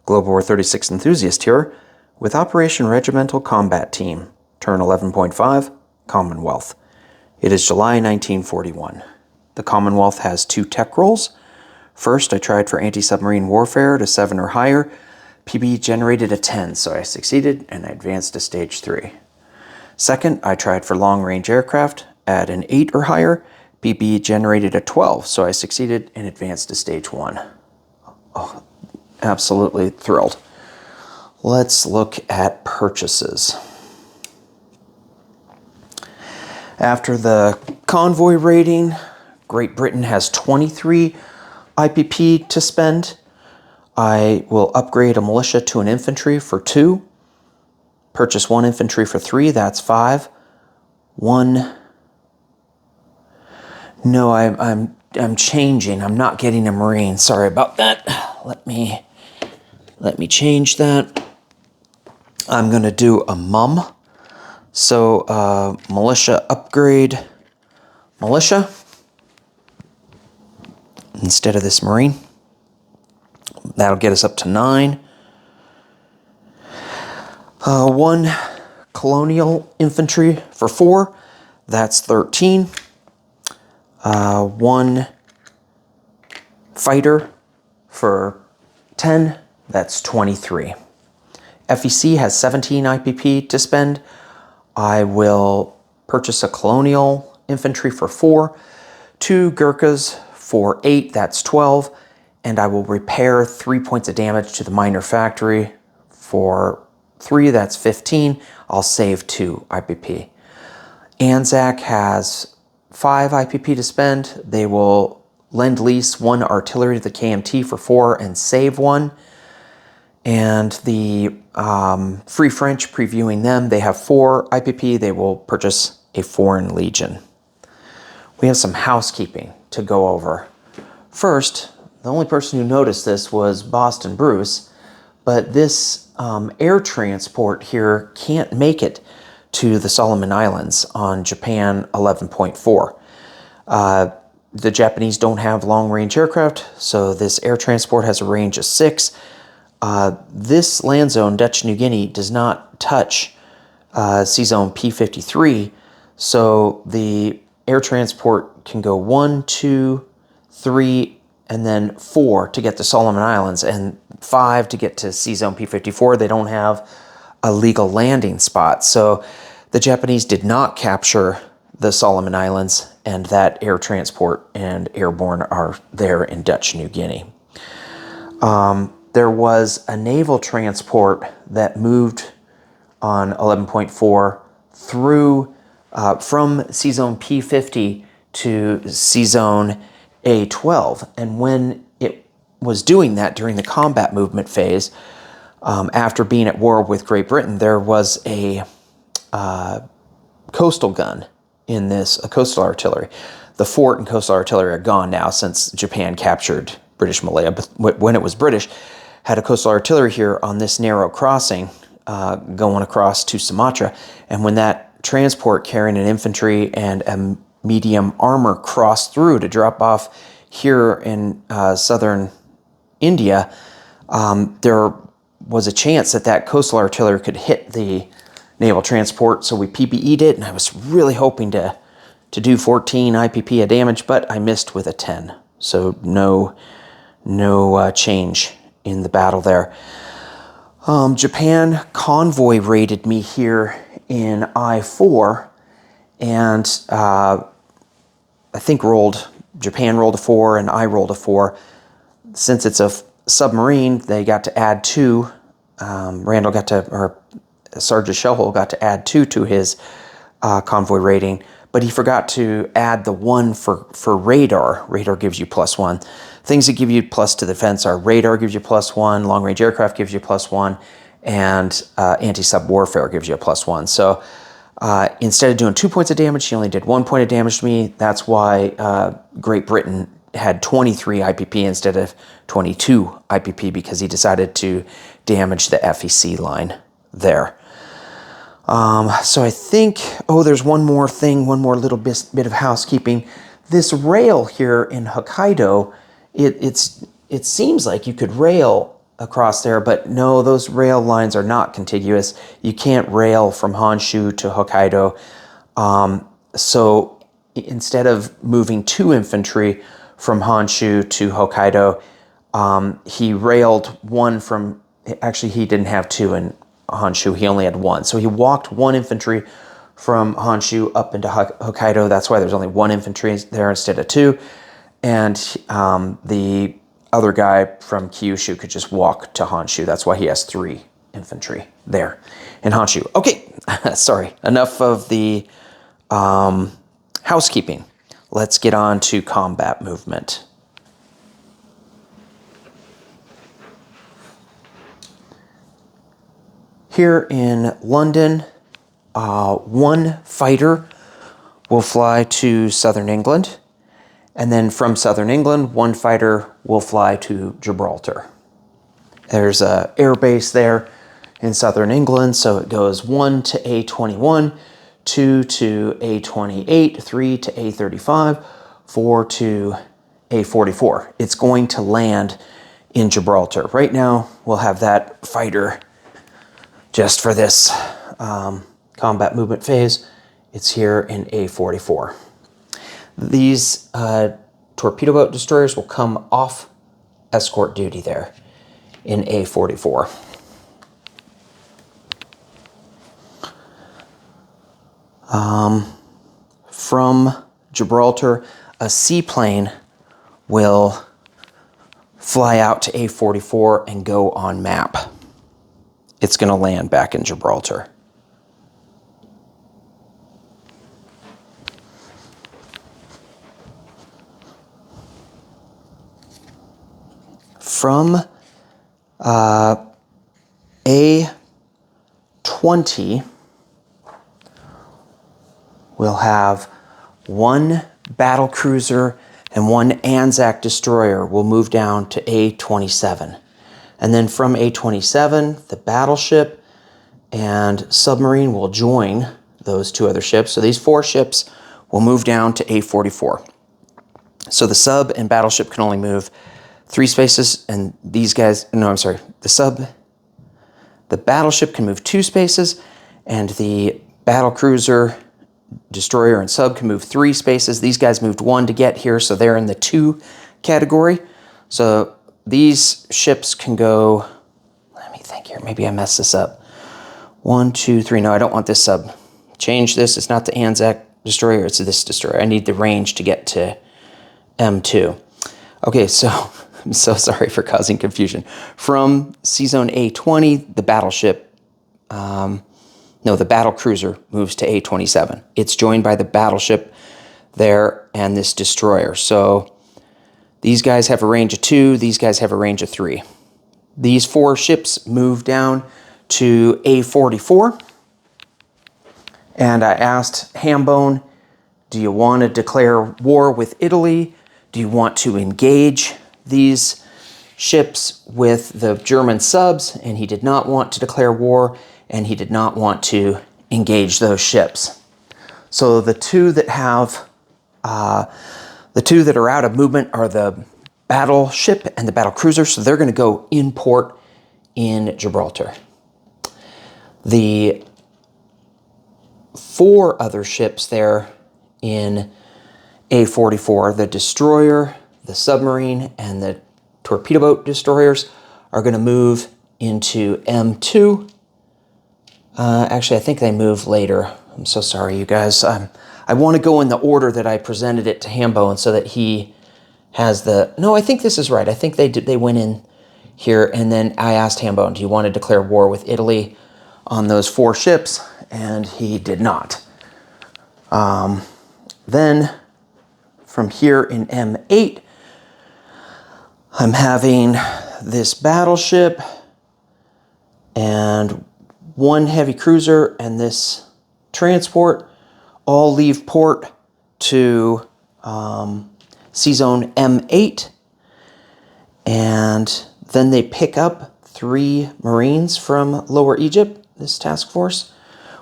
Global War 36 enthusiast here with Operation Regimental Combat Team, Turn 11.5, Commonwealth. It is July 1941. The Commonwealth has 2 tech roles. First, I tried for anti-submarine warfare to 7 or higher. PB generated a 10, so I succeeded and I advanced to Stage 3. Second, I tried for long-range aircraft at an 8 or higher. PB generated a 12, so I succeeded and advanced to Stage 1. Oh, absolutely thrilled. Let's look at purchases. After the convoy raiding, Great Britain has 23 IPP to spend. I will upgrade a militia to an infantry for 2. Purchase 1 infantry for 3, that's 5. 1. No, I'm changing. I'm not getting a Marine. Sorry about that. Let me change that. I'm going to do a mum. So militia upgrade militia instead of this Marine. That'll get us up to 9. 1 colonial infantry for 4. That's 13. 1 fighter for 10. That's 23. FEC has 17 IPP to spend. I will purchase a colonial infantry for 4. 2 Gurkhas for 8. That's 12. And I will repair 3 points of damage to the minor factory for 3. That's 15. I'll save 2 IPP. Anzac has 5 IPP to spend. They will lend lease 1 artillery to the KMT for 4 and save 1. And the Free French, previewing them, they have 4 IPP. They will purchase a Foreign Legion. We have some housekeeping to go over. First, the only person who noticed this was Boston Bruce, but this air transport here can't make it to the Solomon Islands on Japan 11.4. The Japanese don't have long-range aircraft, so this air transport has a range of 6. This land zone, Dutch New Guinea, does not touch C-Zone P53, so the air transport can go 1, 2, 3, and then 4 to get to Solomon Islands, and 5 to get to C-Zone P54. They don't have a legal landing spot. So the Japanese did not capture the Solomon Islands, and that air transport and airborne are there in Dutch New Guinea. There was a naval transport that moved on 11.4 through from C-Zone P50 to C-Zone A12, and when it was doing that during the combat movement phase, after being at war with Great Britain, there was a coastal gun in this, a coastal artillery. The fort and coastal artillery are gone now since Japan captured British Malaya, but when it was British, had a coastal artillery here on this narrow crossing going across to Sumatra, and when that transport carrying an infantry and a medium armor crossed through to drop off here in southern India, there was a chance that that coastal artillery could hit the naval transport, so we PPE'd it, and I was really hoping to do 14 IPP of damage, but I missed with a 10, so no change in the battle there. Japan convoy raided me here in I-4, and I think Japan rolled a 4 and I rolled a 4. Since it's a submarine, they got to add 2. Sergeant Shellhole got to add 2 to his convoy rating, but he forgot to add the 1 for radar. Radar gives you +1. Things that give you plus to defense are radar gives you +1, long-range aircraft gives you +1, and anti-sub warfare gives you a +1. So instead of doing 2 points of damage, he only did 1 point of damage to me. That's why Great Britain had 23 IPP instead of 22 IPP, because he decided to damage the FEC line there. So I think, there's one more thing, one more little bit of housekeeping. This rail here in Hokkaido, it seems like you could rail across there, but no, those rail lines are not contiguous. You can't rail from Honshu to Hokkaido. So instead of moving 2 infantry from Honshu to Hokkaido, he railed 1 from, actually he didn't have 2 in Honshu, he only had 1. So he walked 1 infantry from Honshu up into Hokkaido. That's why there's only 1 infantry there instead of 2. And the other guy from Kyushu could just walk to Honshu. That's why he has 3 infantry there in Honshu. Okay, sorry, enough of the housekeeping. Let's get on to combat movement. Here in London, 1 fighter will fly to southern England, and then from southern England, 1 fighter will fly to Gibraltar. There's an air base there in southern England, so it goes 1 to A21, 2 to A28, 3 to A35, 4 to A44. It's going to land in Gibraltar. Right now, we'll have that fighter just for this combat movement phase. It's here in A44. These torpedo boat destroyers will come off escort duty there in A44. From Gibraltar, a seaplane will fly out to A44 and go on map. It's going to land back in Gibraltar. From A20, we'll have 1 battle cruiser and 1 Anzac destroyer will move down to A27. And then from A27, the battleship and submarine will join those 2 other ships. So these 4 ships will move down to A44. So the sub and battleship can only move 3 spaces, and these guys, no, I'm sorry, the battleship can move 2 spaces, and the battle cruiser, destroyer, and sub can move 3 spaces. These guys moved 1 to get here, so they're in the 2 category. So these ships can go, let me think here, maybe I messed this up. 1, 2, 3, no, I don't want this sub. Change this, it's not the Anzac destroyer, it's this destroyer. I need the range to get to M2. Okay, so I'm so sorry for causing confusion. From C-Zone A20, the battleship, the battle cruiser moves to A27. It's joined by the battleship there and this destroyer. So these guys have a range of 2, these guys have a range of 3. These 4 ships move down to A44. And I asked Hambone, do you want to declare war with Italy? Do you want to engage these ships with the German subs? And he did not want to declare war, and he did not want to engage those ships. So the 2 that have, the 2 that are out of movement are the battleship and the battle cruiser, so they're going to go in port in Gibraltar. The 4 other ships there in A44, the destroyer, the submarine, and the torpedo boat destroyers are going to move into M2. Actually, I think they move later. I'm so sorry, you guys. I want to go in the order that I presented it to Hambone so that he has the... No, I think this is right. I think they went in here, and then I asked Hambone, do you want to declare war with Italy on those 4 ships? And he did not. Then, from here in M8, I'm having this battleship and 1 heavy cruiser and this transport all leave port to C-Zone M8, and then they pick up 3 Marines from Lower Egypt, this task force.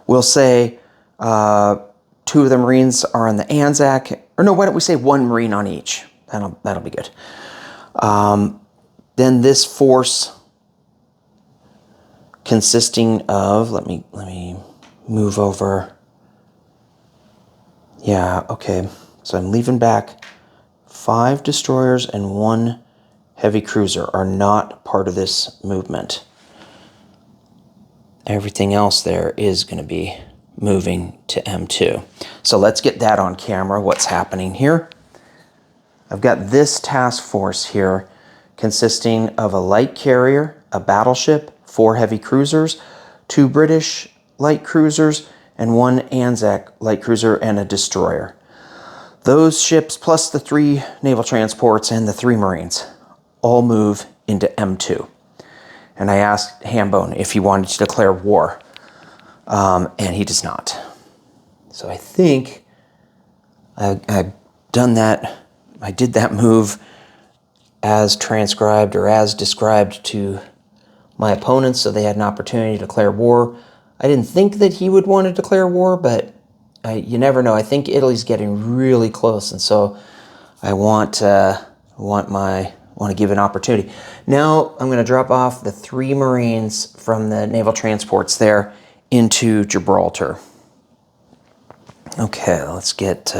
We'll say 2 of the Marines are on the Anzac, or no, why don't we say 1 Marine on each? That'll be good. Then this force consisting of, let me move over. Yeah, okay. So I'm leaving back 5 destroyers and 1 heavy cruiser are not part of this movement. Everything else there is going to be moving to M2. So let's get that on camera, what's happening here. I've got this task force here consisting of a light carrier, a battleship, 4 heavy cruisers, 2 British light cruisers, and 1 Anzac light cruiser and a destroyer. Those ships, plus the 3 naval transports and the 3 Marines, all move into M2. And I asked Hambone if he wanted to declare war, and he does not. So I think I've done that. I did that move as transcribed or as described to my opponents, so they had an opportunity to declare war. I didn't think that he would want to declare war, but you never know. I think Italy's getting really close, and so I want to give an opportunity. Now I'm going to drop off the 3 Marines from the naval transports there into Gibraltar. Okay, let's get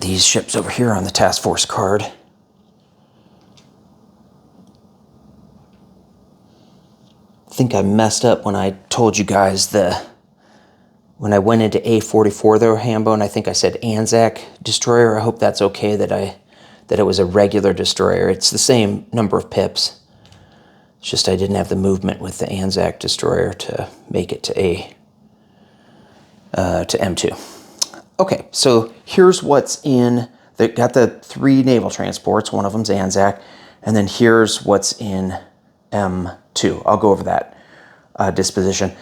these ships over here on the task force card. I think I messed up when I told you guys when I went into A44 there, Hambone, I think I said Anzac destroyer. I hope that's okay that it was a regular destroyer. It's the same number of pips. It's just I didn't have the movement with the Anzac destroyer to make it to M2. Okay, so here's what's in. They got the 3 naval transports. One of them's Anzac, and then here's what's in M2. I'll go over that disposition.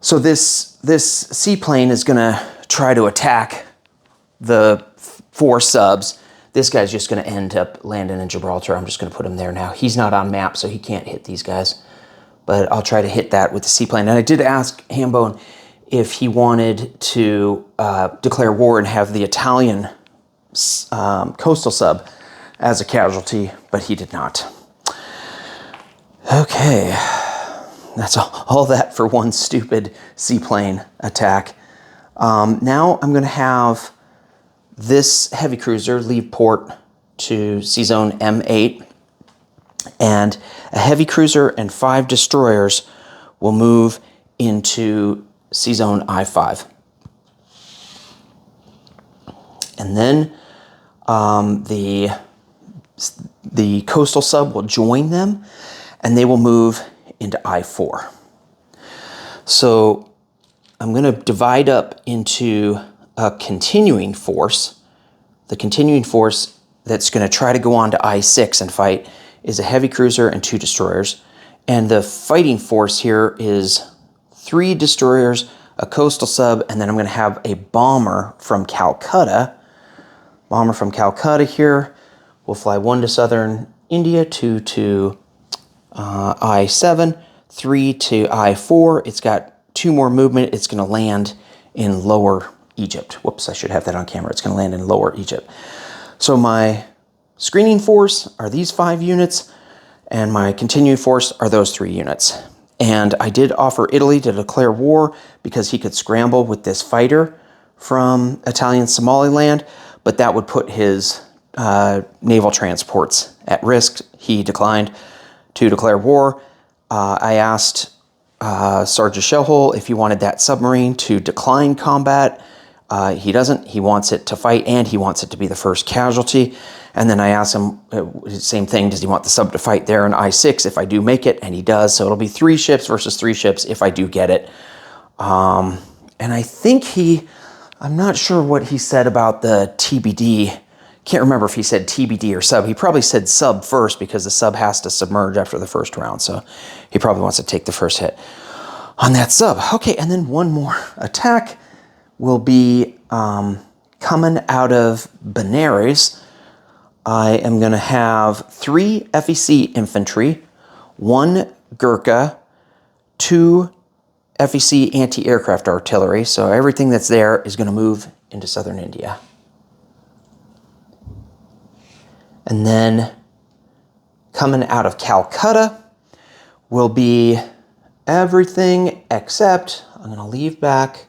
So this seaplane is going to try to attack the 4 subs. This guy's just going to end up landing in Gibraltar. I'm just going to put him there now. He's not on map, so he can't hit these guys. But I'll try to hit that with the seaplane. And I did ask Hambone if he wanted to declare war and have the Italian coastal sub as a casualty, but he did not. Okay, that's all that for one stupid seaplane attack. Now I'm going to have this heavy cruiser leave port to Sea Zone M8, and a heavy cruiser and 5 destroyers will move into Sea Zone I5. And then the coastal sub will join them, and they will move into I4. So I'm going to divide up into a continuing force. The continuing force that's going to try to go on to I6 and fight is a heavy cruiser and 2 destroyers. And the fighting force here is 3 destroyers, a coastal sub, and then I'm going to have a bomber from Calcutta. Bomber from Calcutta here will fly 1 to southern India, 2 to I7, 3 to I4. It's got 2 more movement. It's going to land in lower Egypt. Whoops, I should have that on camera. It's going to land in lower Egypt. So my screening force are these 5 units, and my continuing force are those 3 units. And I did offer Italy to declare war because he could scramble with this fighter from Italian Somaliland, but that would put his naval transports at risk. He declined to declare war. I asked Sergeant Shellhole if he wanted that submarine to decline combat. He doesn't. He wants it to fight, and he wants it to be the first casualty. And then I asked him, same thing, does he want the sub to fight there in I6 if I do make it? And he does. So it'll be 3 ships versus 3 ships if I do get it. And I think I'm not sure what he said about the TBD. Can't remember if he said TBD or sub. He probably said sub first because the sub has to submerge after the first round. So he probably wants to take the first hit on that sub. Okay, and then one more attack will be coming out of Benares. I am going to have 3 FEC infantry, 1 Gurkha, 2 FEC anti-aircraft artillery. So everything that's there is going to move into southern India. And then coming out of Calcutta will be everything except I'm going to leave back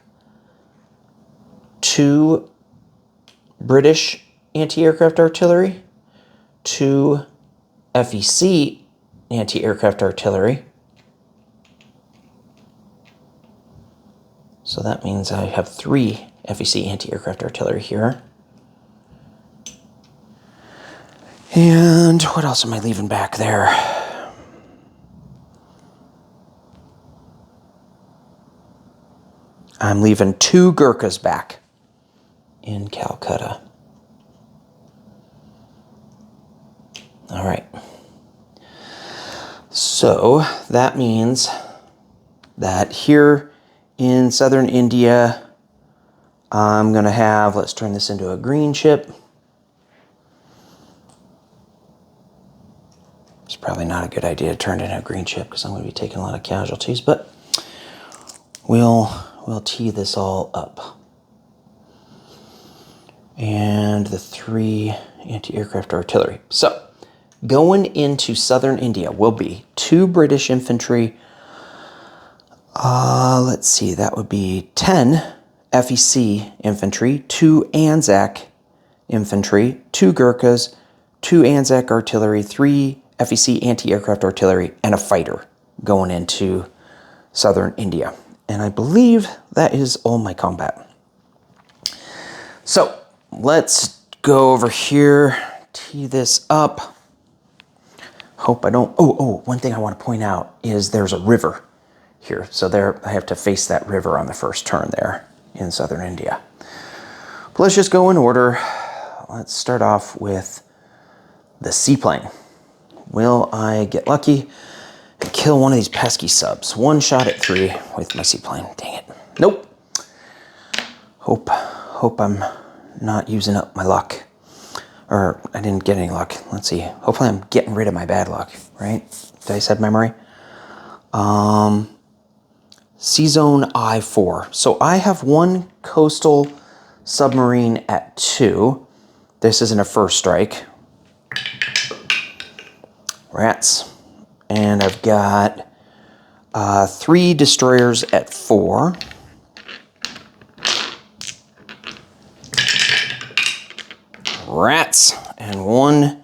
2 British anti-aircraft artillery, 2 FEC anti-aircraft artillery. So that means I have 3 FEC anti-aircraft artillery here. And what else am I leaving back there? I'm leaving 2 Gurkhas back in Calcutta. All right. So that means that here in southern India, I'm going to have, let's turn this into a green chip. It's probably not a good idea to turn it into a green chip because I'm going to be taking a lot of casualties, but we'll tee this all up. And the 3 anti-aircraft artillery. So going into southern India will be 2 British infantry. Let's see, that would be 10 FEC infantry, 2 Anzac infantry, 2 Gurkhas, 2 Anzac artillery, 3 FEC anti-aircraft artillery, and a fighter going into southern India. And I believe that is all my combat. So let's go over here, tee this up. Hope I don't, one thing I want to point out is there's a river here. So there, I have to face that river on the first turn there in southern India. But let's just go in order. Let's start off with the seaplane. Will I get lucky and kill one of these pesky subs? 1 shot at 3 with my seaplane. Dang it. Nope. Hope I'm not using up my luck. Or I didn't get any luck. Let's see. Hopefully I'm getting rid of my bad luck, right? Dice head memory. Sea Zone I-4. So I have 1 coastal submarine at 2. This isn't a first strike. Rats. And I've got 3 destroyers at 4. Rats. And 1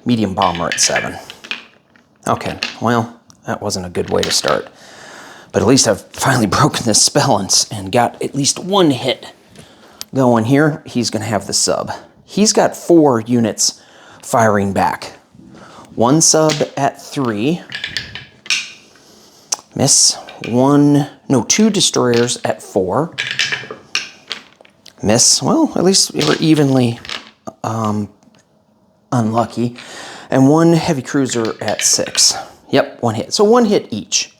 medium bomber at 7. Okay, well, that wasn't a good way to start. But at least I've finally broken this spell and got at least 1 hit going here. He's going to have the sub. He's got 4 units firing back. 1 sub at 3. Miss. 2 destroyers at 4. Miss. Well, at least we were evenly unlucky. And 1 heavy cruiser at 6. Yep, 1 hit. So 1 hit each.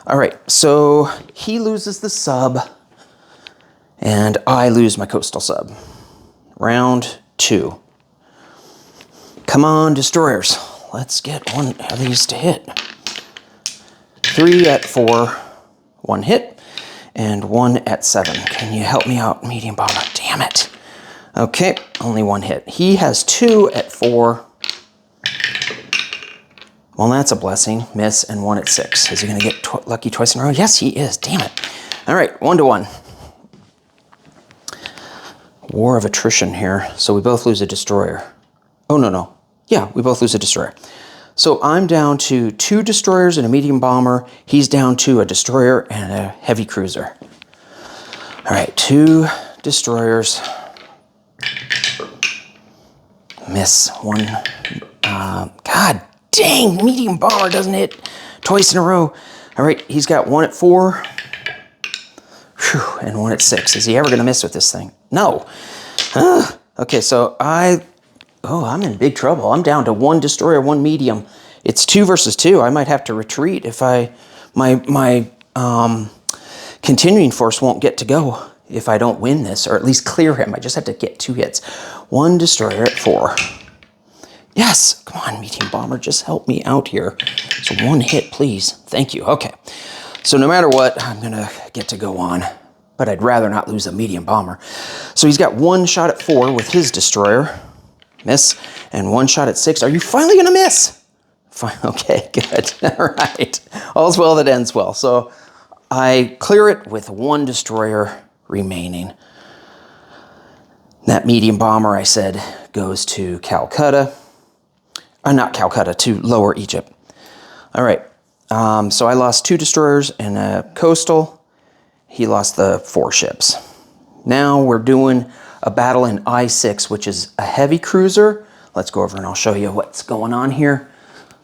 All right, so he loses the sub, and I lose my coastal sub. Round 2. Come on, destroyers. Let's get 1 of these to hit. 3 at 4, 1 hit, and 1 at 7. Can you help me out, medium bomber? Damn it. Okay, only 1 hit. He has 2 at 4. Well, that's a blessing. Miss, and 1 at 6. Is he going to get lucky twice in a row? Yes, he is. Damn it. All right, 1-1. War of attrition here. So we both lose a destroyer. Oh, no. Yeah, we both lose a destroyer. So I'm down to 2 destroyers and a medium bomber. He's down to a destroyer and a heavy cruiser. All right, 2 destroyers. Miss. 1. God dang, medium bomber doesn't hit twice in a row. All right, he's got 1 at 4. Whew, and 1 at 6. Is he ever going to miss with this thing? No. Okay, so I'm in big trouble. I'm down to 1 destroyer, 1 medium. It's 2 versus 2. I might have to retreat if my continuing force won't get to go if I don't win this, or at least clear him. I just have to get 2 hits. 1 destroyer at 4. Yes, come on, medium bomber, just help me out here. So 1 hit, please. Thank you. Okay. So no matter what, I'm going to get to go on. But I'd rather not lose a medium bomber. So he's got 1 shot at 4 with his destroyer. Miss. And 1 shot at 6. Are you finally going to miss? Fine. Okay, good. All right. All's well that ends well. So I clear it with 1 destroyer remaining. That medium bomber, I said, goes to Calcutta. Not Calcutta, to Lower Egypt. All right. So I lost 2 destroyers and a coastal. He lost the 4 ships. Now we're doing a battle in I-6, which is a heavy cruiser. Let's go over and I'll show you what's going on here.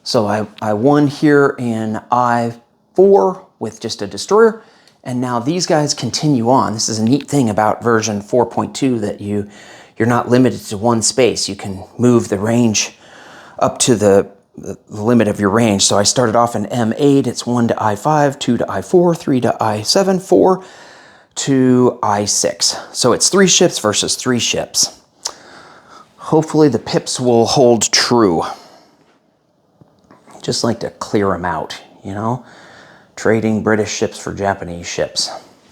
So I won here in I-4 with just a destroyer. And now these guys continue on. This is a neat thing about version 4.2 that you're not limited to one space. You can move the range up to the limit of your range. So I started off in M8. It's 1 to I-5, 2 to I-4, 3 to I-7, 4 to I-6. So it's 3 ships versus 3 ships. Hopefully the pips will hold true. Just like to clear them out, you know? Trading British ships for Japanese ships.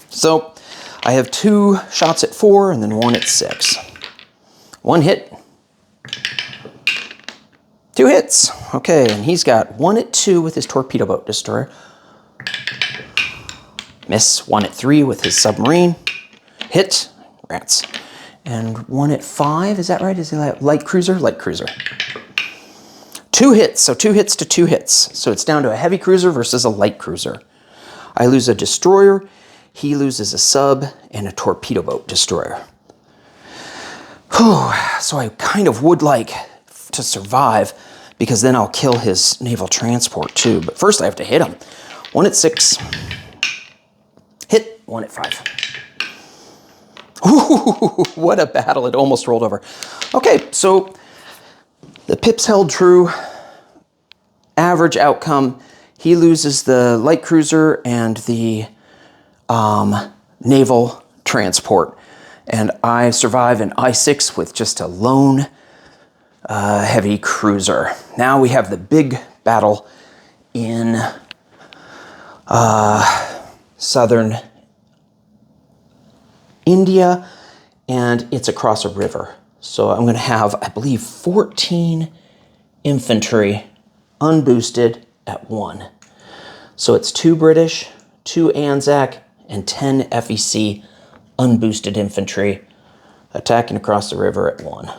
So I have 2 shots at 4 and then 1 at 6. 1 hit. 2 hits. Okay, and he's got 1 at 2 with his torpedo boat destroyer. Miss. 1 at 3 with his submarine. Hit. Rats. And 1 at 5, is that right? Is he light cruiser? Light cruiser. 2 hits, so 2 hits to 2 hits. So it's down to a heavy cruiser versus a light cruiser. I lose a destroyer, he loses a sub, and a torpedo boat destroyer. Whew. So I kind of would like to survive, because then I'll kill his naval transport too. But first I have to hit him. 1 at 6. Hit. 1 at 5. Ooh, what a battle. It almost rolled over. Okay, so the pips held true. Average outcome, he loses the light cruiser and the naval transport. And I survive in I-6 with just a lone heavy cruiser. Now we have the big battle in southern India, and it's across a river. So I'm going to have, I believe, 14 infantry unboosted at 1. So it's 2 British, 2 Anzac, and 10 FEC unboosted infantry attacking across the river at 1.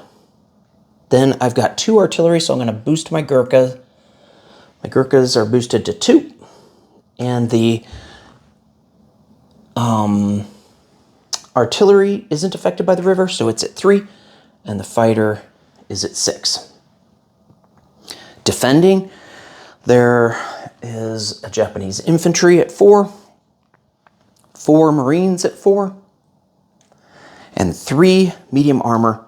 Then I've got 2 artillery, so I'm going to boost my Gurkha. My Gurkhas are boosted to 2. And the artillery isn't affected by the river, so it's at 3. And the fighter is at 6. Defending, there is a Japanese infantry at 4, 4 Marines at 4, and 3 medium armor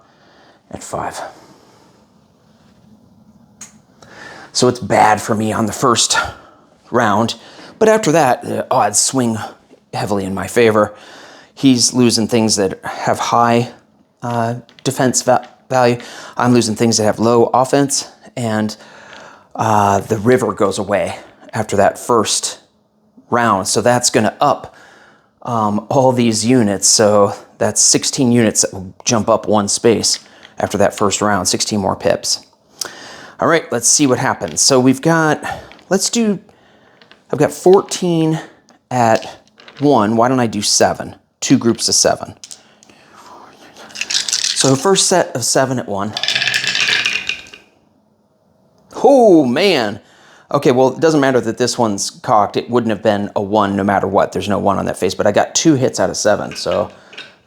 at 5. So it's bad for me on the first round, but after that, the odds swing heavily in my favor. He's losing things that have high defense value. I'm losing things that have low offense, and the river goes away after that first round. So that's going to up all these units. So that's 16 units that will jump up 1 space after that first round, 16 more pips. All right, let's see what happens. So we've got, I've got 14 at 1. Why don't I do 7? 2 groups of 7. So first set of 7 at 1. Oh, man. Okay, well, it doesn't matter that this one's cocked. It wouldn't have been a 1 no matter what. There's no 1 on that face, but I got 2 hits out of 7, so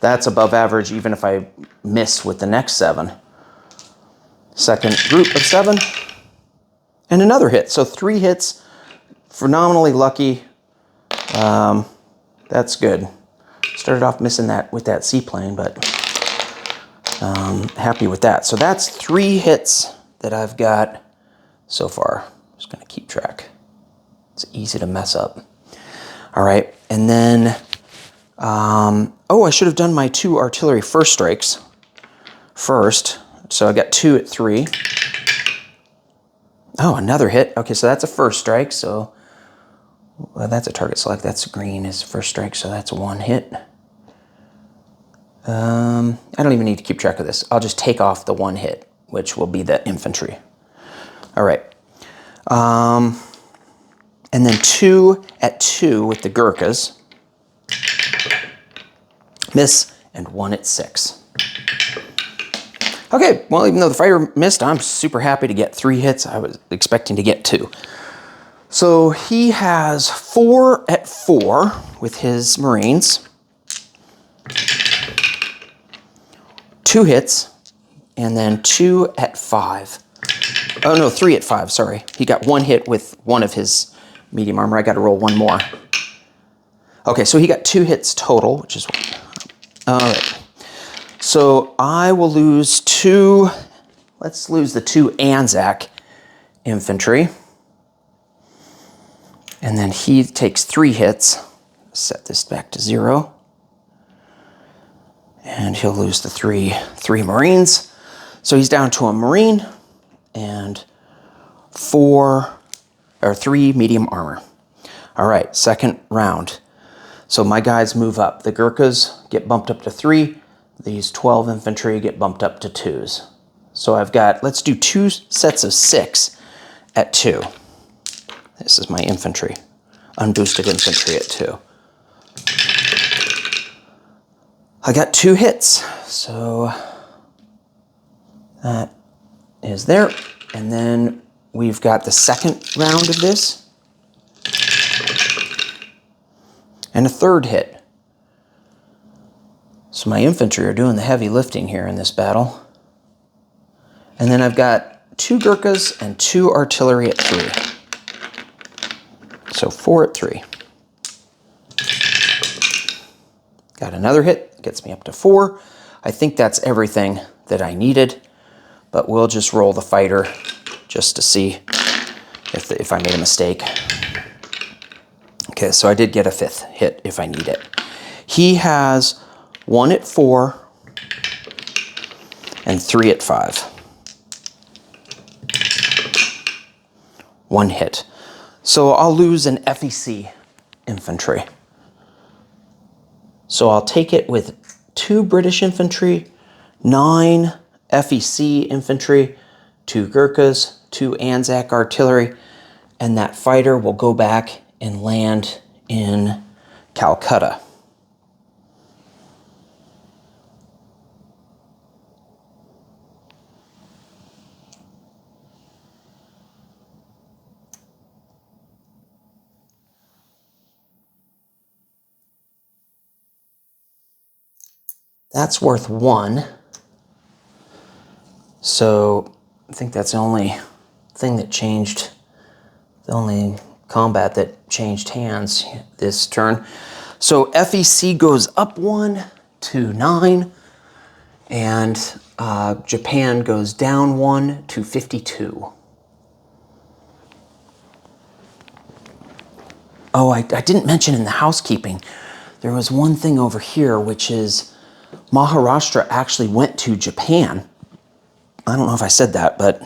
that's above average even if I miss with the next 7. Second group of 7, and another hit. So 3 hits, phenomenally lucky. That's good. Started off missing that with that seaplane, but happy with that. So that's 3 hits that I've got so far. I'm just going to keep track. It's easy to mess up. All right, and then, oh, I should have done my 2 artillery first strikes first. So I got 2 at 3. Oh, another hit. Okay, so that's a first strike. So well, that's a target select. That's green is first strike, so that's 1 hit. I don't even need to keep track of this. I'll just take off the 1 hit, which will be the infantry. All right. And then 2 at 2 with the Gurkhas. Miss, and 1 at 6. Okay, well, even though the fighter missed, I'm super happy to get 3 hits. I was expecting to get 2. So he has 4 at 4 with his Marines. 2 hits, and then 2 at 5. Oh no, 3 at 5, sorry. He got 1 hit with one of his medium armor. I got to roll 1 more. Okay, so he got 2 hits total, which is... All right. So I will lose 2... Let's lose the 2 Anzac infantry. And then he takes 3 hits. Set this back to 0. And he'll lose the 3 Marines. So he's down to a Marine and 3 medium armor. All right, second round. So my guys move up. The Gurkhas get bumped up to 3. These 12 infantry get bumped up to 2s. So I've got, let's do 2 sets of 6 at 2. This is my infantry. Unboosted infantry at 2. I got 2 hits. So that is there. And then we've got the second round of this. And a 3rd hit. So my infantry are doing the heavy lifting here in this battle. And then I've got 2 Gurkhas and 2 artillery at 3. So 4 at 3. Got another hit, gets me up to 4. I think that's everything that I needed, but we'll just roll the fighter just to see if I made a mistake. Okay, so I did get a 5th hit if I need it. He has 1 at 4 and 3 at 5. 1 hit. So I'll lose an FEC infantry. So I'll take it with 2 British infantry, 9 FEC infantry, 2 Gurkhas, 2 Anzac artillery, and that fighter will go back and land in Calcutta. That's worth 1. So I think that's the only thing that changed, the only combat that changed hands this turn. So FEC goes up 1 to 9, and Japan goes down 1 to 52. Oh, I didn't mention in the housekeeping, there was one thing over here, which is Maharashtra actually went to Japan. I don't know if I said that, but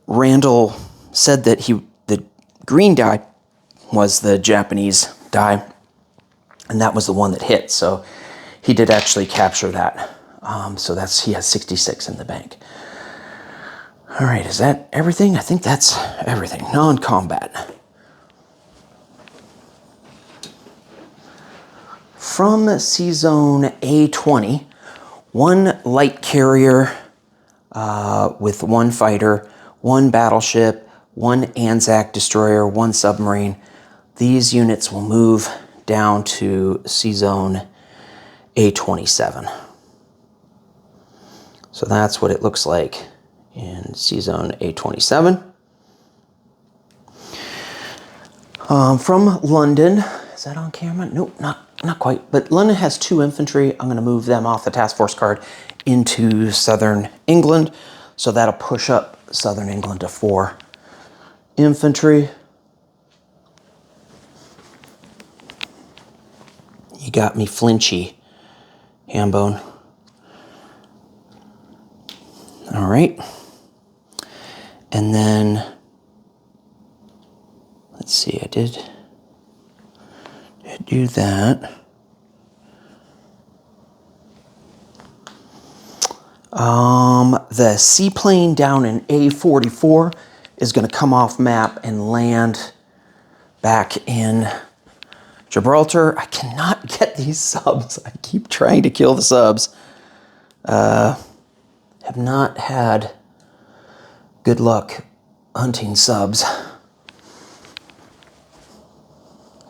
Randall said that the green die was the Japanese die, and that was the one that hit. So he did actually capture that. So he has 66 in the bank. All right, is that everything? I think that's everything. Non-combat. From C-Zone A20, 1 light carrier with 1 fighter, 1 battleship, 1 Anzac destroyer, 1 submarine. These units will move down to C-Zone A27. So that's what it looks like in C-Zone A27. From London, is that on camera? Nope, not quite. But London has 2 infantry. I'm going to move them off the task force card into southern England. So that'll push up southern England to 4 infantry. You got me flinchy, Hambone. All right. And then, let's see, I did do that. The seaplane down in A44 is going to come off map and land back in Gibraltar. I cannot get these subs. I keep trying to kill the subs. Have not had good luck hunting subs.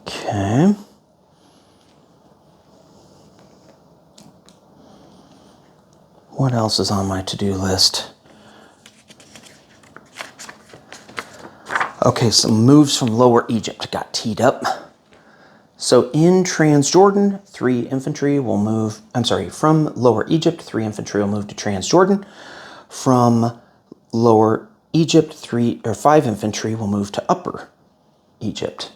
Okay. What else is on my to-do list? Okay, some moves from Lower Egypt got teed up. So in Transjordan, 3 infantry will move, from Lower Egypt, 3 infantry will move to Transjordan. From Lower Egypt, 5 infantry will move to Upper Egypt.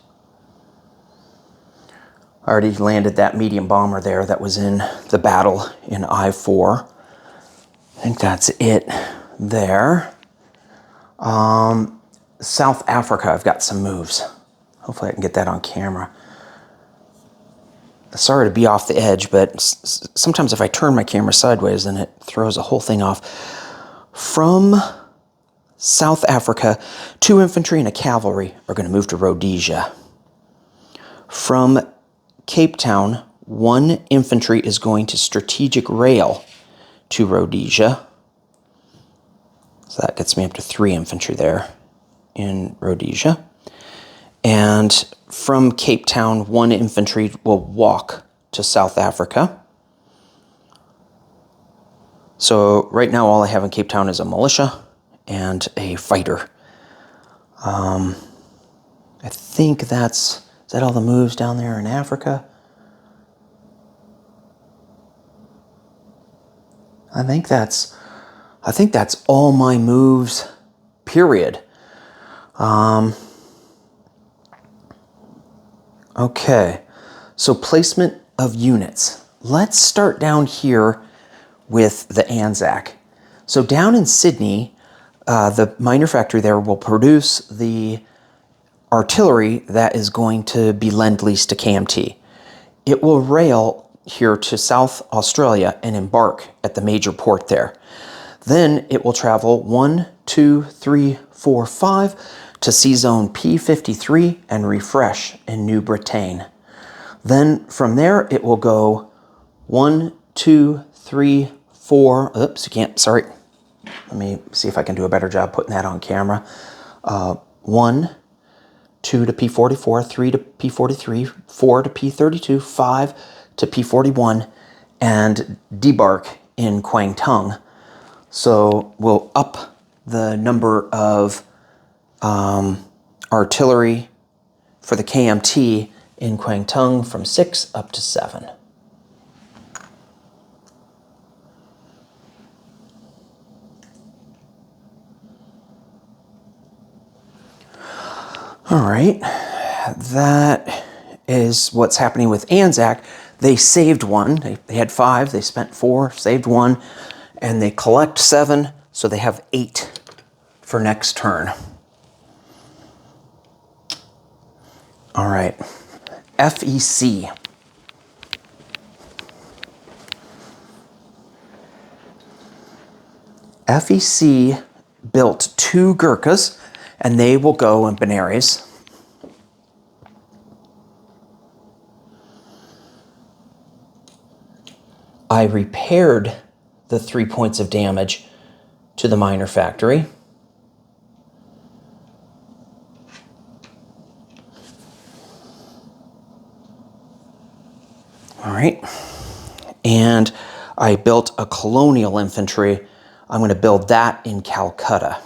I already landed that medium bomber there that was in the battle in I-4. I think that's it there. South Africa, I've got some moves. Hopefully I can get that on camera. Sorry to be off the edge, but sometimes if I turn my camera sideways, then it throws the whole thing off. From South Africa, 2 infantry and a cavalry are going to move to Rhodesia. From Cape Town, 1 infantry is going to strategic rail to Rhodesia. So that gets me up to 3 infantry there in Rhodesia. And from Cape Town, 1 infantry will walk to South Africa. So right now all I have in Cape Town is a militia and a fighter. I think is that all the moves down there in Africa? I think that's all my moves, period. Okay, so placement of units. Let's start down here with the Anzac. So down in Sydney, the miner factory there will produce the artillery that is going to be lend-leased to KMT. It will rail here to South Australia and embark at the major port there. Then it will travel 1, 2, 3, 4, 5 to sea zone P53 and refresh in New Britain. Then from there it will go 1, 2, 3, 4. Oops, you can't. Sorry. Let me see if I can do a better job putting that on camera. 1, 2 to P44, 3 to P43, 4 to P32, 5 to P41, and debark in Kwang Tung. So we'll up the number of artillery for the KMT in Kwang Tung from 6 up to 7. All right, that is what's happening with Anzac. They saved 1. They had 5. They spent 4, saved 1, and they collect 7, so they have 8 for next turn. All right, FEC. FEC built 2 Gurkhas, and they will go in Benares. I repaired the 3 points of damage to the miner factory. All right, and I built a colonial infantry. I'm going to build that in Calcutta.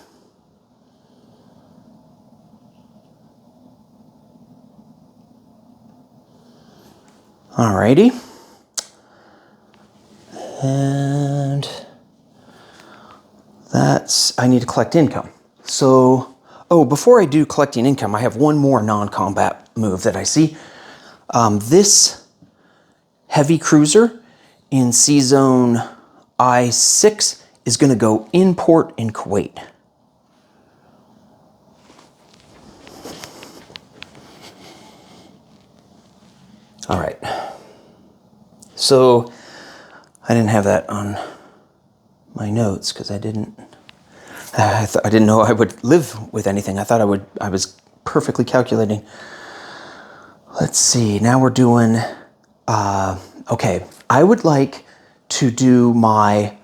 Alrighty. And I need to collect income. So, before I do collecting income, I have one more non-combat move that I see. This heavy cruiser in Sea Zone I-6 is going to go in port in Kuwait. All right. So I didn't have that on my my notes because I didn't know I would live with anything. I thought I was perfectly calculating. Let's see, now we're doing, okay, I would like to do my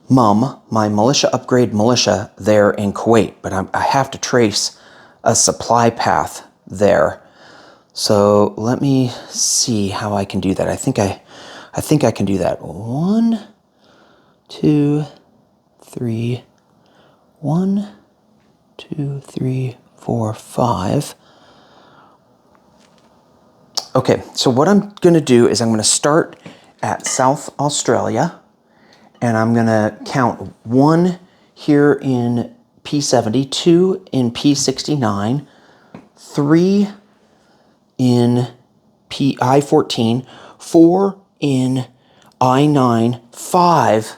militia upgrade militia there in Kuwait, but I have to trace a supply path there. So let me see how I can do that. I think I can do that. 1, 2, 3, 1, 2, 3, 4, 5. Okay, so what I'm going to do is I'm going to start at South Australia, and I'm going to count 1 here in P70, 2 in P69, 3 in I-14, 4 in I-9, 5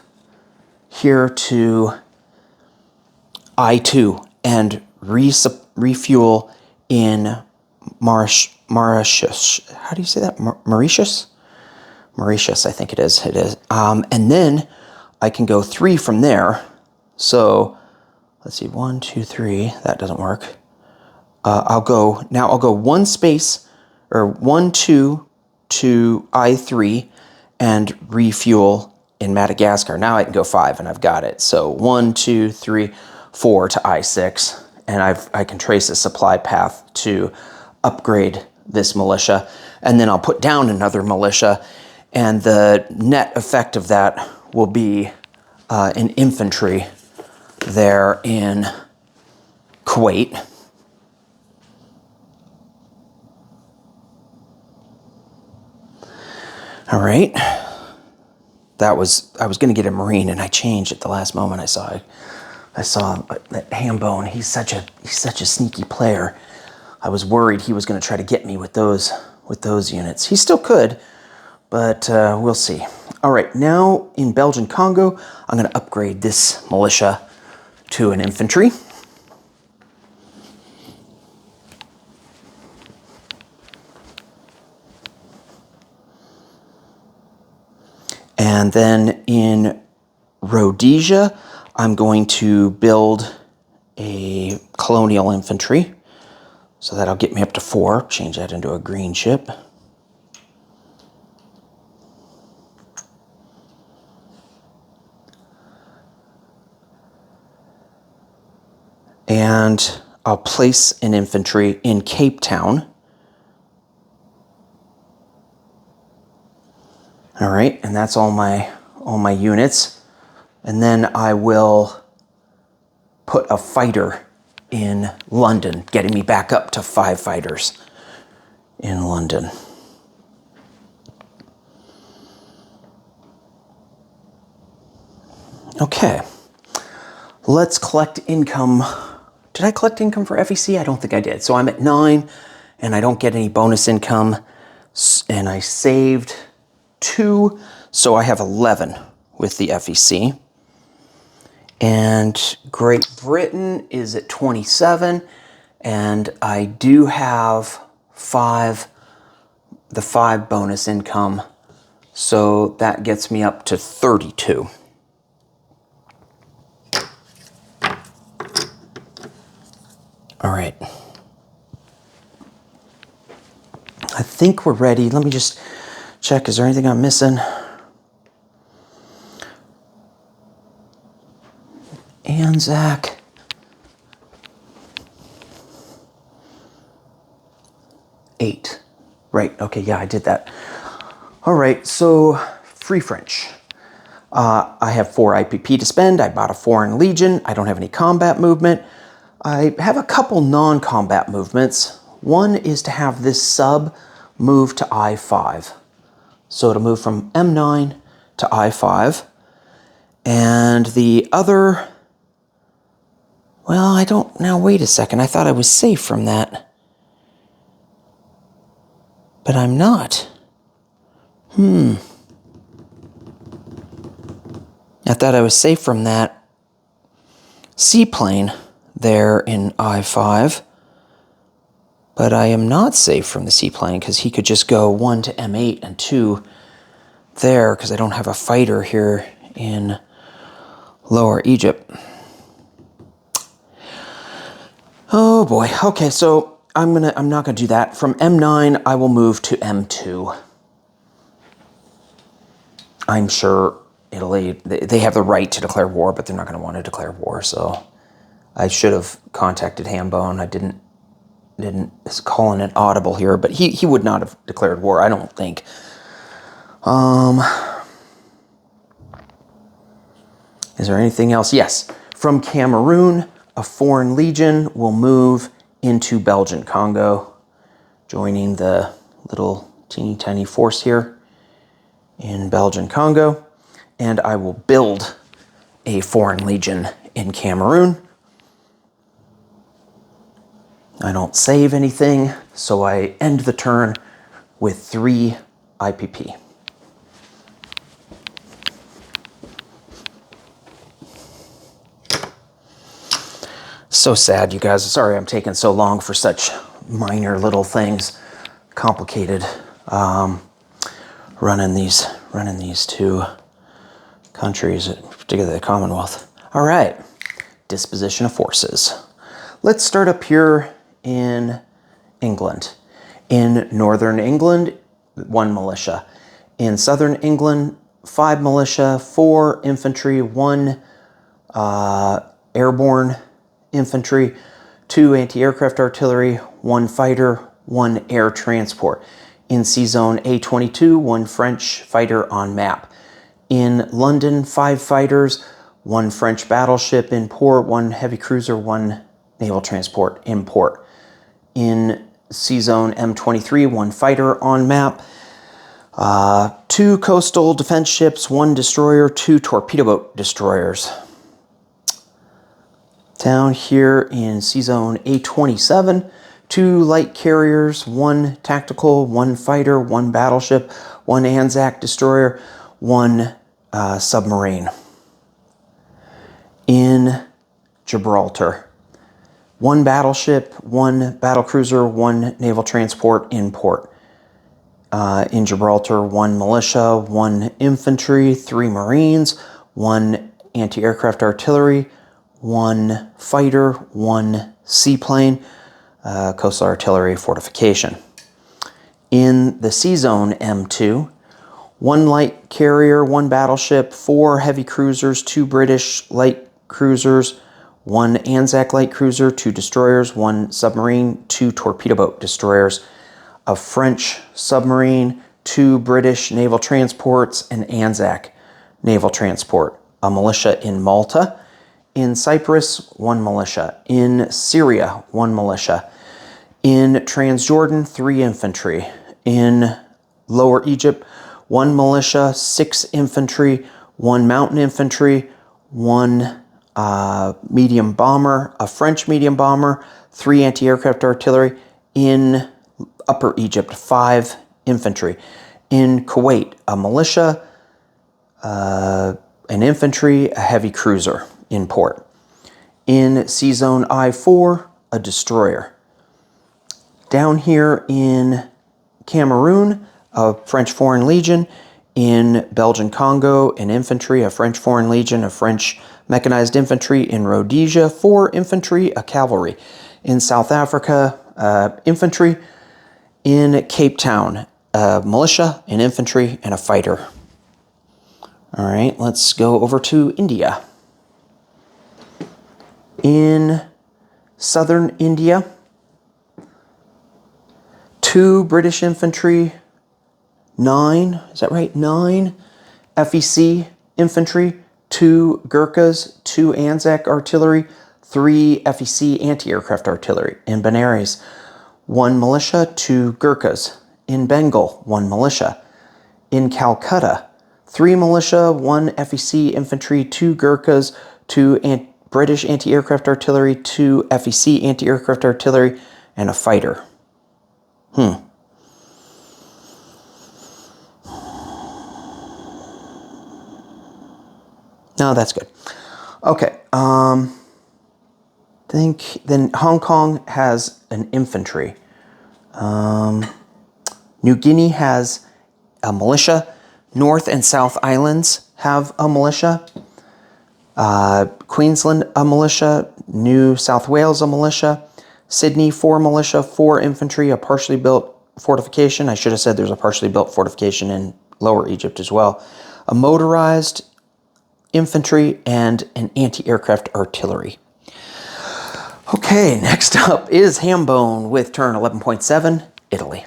here to I-2, and refuel in Mauritius. How do you say that? Mauritius? Mauritius, I think it is. It is. And then I can go 3 from there. So let's see, 1, 2, 3. That doesn't work. I'll go 1 space, or 1, 2 to I-3 and refuel in Madagascar. Now I can go 5 and I've got it. So 1, 2, 3, 4 to I-6, and I can trace a supply path to upgrade this militia, and then I'll put down another militia, and the net effect of that will be an infantry there in Kuwait. All right. I was going to get a Marine, and I changed at the last moment. I saw that Hambone. He's such a sneaky player. I was worried he was going to try to get me with those units. He still could, but we'll see. All right, now in Belgian Congo, I'm going to upgrade this militia to an infantry. And then in Rhodesia, I'm going to build a colonial infantry. So that'll get me up to 4. Change that into a green ship. And I'll place an infantry in Cape Town. All right, and that's all my units. And then I will put a fighter in London, getting me back up to 5 fighters in London. Okay, let's collect income. Did I collect income for FEC? I don't think I did. So I'm at 9, and I don't get any bonus income, and I saved 2, so I have 11 with the FEC. And Great Britain is at 27, and I do have the 5 bonus income, so that gets me up to 32. All right. I think we're ready. Let me just check, is there anything I'm missing? Anzac. Eight. Right, okay, yeah, I did that. All right, so Free French. I have 4 IPP to spend. I bought a Foreign Legion. I don't have any combat movement. I have a couple non-combat movements. One is to have this sub move to I5. So it'll move from M9 to I5. And the other, well, I don't, now wait a second. I thought I was safe from that. But I'm not. I thought I was safe from that seaplane there in I5. But I am not safe from the seaplane because he could just go 1 to M8 and 2 there because I don't have a fighter here in Lower Egypt. Oh boy. Okay, so I'm not gonna do that. From M9, I will move to M2. I'm sure Italy, they have the right to declare war, but they're not going to want to declare war. So I should have contacted Hambone. I didn't call an audible here, but he would not have declared war, I don't think. Is there anything else? Yes. From Cameroon, a foreign legion will move into Belgian Congo, joining the little teeny tiny force here in Belgian Congo. And I will build a foreign legion in Cameroon. I don't save anything, so I end the turn with 3 IPP. So sad, you guys. Sorry I'm taking so long for such minor little things. Complicated. Running these 2 countries, particularly the Commonwealth. All right, disposition of forces. Let's start up here in England. In Northern England, 1 militia. In Southern England, 5 militia, 4 infantry, 1 airborne infantry, 2 anti-aircraft artillery, 1 fighter, 1 air transport. In C-Zone A22, 1 French fighter on map. In London, 5 fighters, 1 French battleship in port, 1 heavy cruiser, 1 naval transport in port. In C-Zone M23, 1 fighter on map, 2 coastal defense ships, 1 destroyer, 2 torpedo boat destroyers. Down here in C-Zone A27, 2 light carriers, 1 tactical, 1 fighter, 1 battleship, 1 Anzac destroyer, 1 submarine. In Gibraltar, 1 battleship, 1 battlecruiser, 1 naval transport in port. In Gibraltar, 1 militia, 1 infantry, 3 marines, 1 anti-aircraft artillery, 1 fighter, 1 seaplane, coastal artillery fortification. In the C-Zone M2, 1 light carrier, 1 battleship, 4 heavy cruisers, 2 British light cruisers, 1 Anzac light cruiser, 2 destroyers, 1 submarine, 2 torpedo boat destroyers, a French submarine, 2 British naval transports, an Anzac naval transport, a militia in Malta. In Cyprus, 1 militia. In Syria, 1 militia. In Transjordan, 3 infantry. In Lower Egypt, 1 militia, 6 infantry, 1 mountain infantry, 1 medium bomber, a French medium bomber, 3 anti-aircraft artillery. In Upper Egypt, 5 infantry. In Kuwait, a militia, an infantry, a heavy cruiser in port. In C-Zone I-4, a destroyer. Down here in Cameroon, a French Foreign Legion. In Belgian Congo, an infantry, a French Foreign Legion, a French mechanized infantry. In Rhodesia, 4 infantry, a cavalry. In South Africa, infantry. In Cape Town, a militia, an infantry, and a fighter. All right, let's go over to India. In southern India, 2 British infantry, 9, is that right? 9 FEC infantry, 2 Gurkhas, 2 Anzac artillery, 3 FEC anti-aircraft artillery. In Benares, 1 militia, 2 Gurkhas. In Bengal, 1 militia. In Calcutta, 3 militia, 1 FEC infantry, 2 Gurkhas, 2 British anti-aircraft artillery, 2 FEC anti-aircraft artillery, and a fighter. No, that's good. Okay. Think then Hong Kong has an infantry. New Guinea has a militia. North and South Islands have a militia. Queensland, a militia. New South Wales, a militia. Sydney, 4 militia, 4 infantry, a partially built fortification. I should have said there's a partially built fortification in Lower Egypt as well. A motorized infantry and an anti-aircraft artillery. Okay, next up is Hambone with turn 11.7, Italy.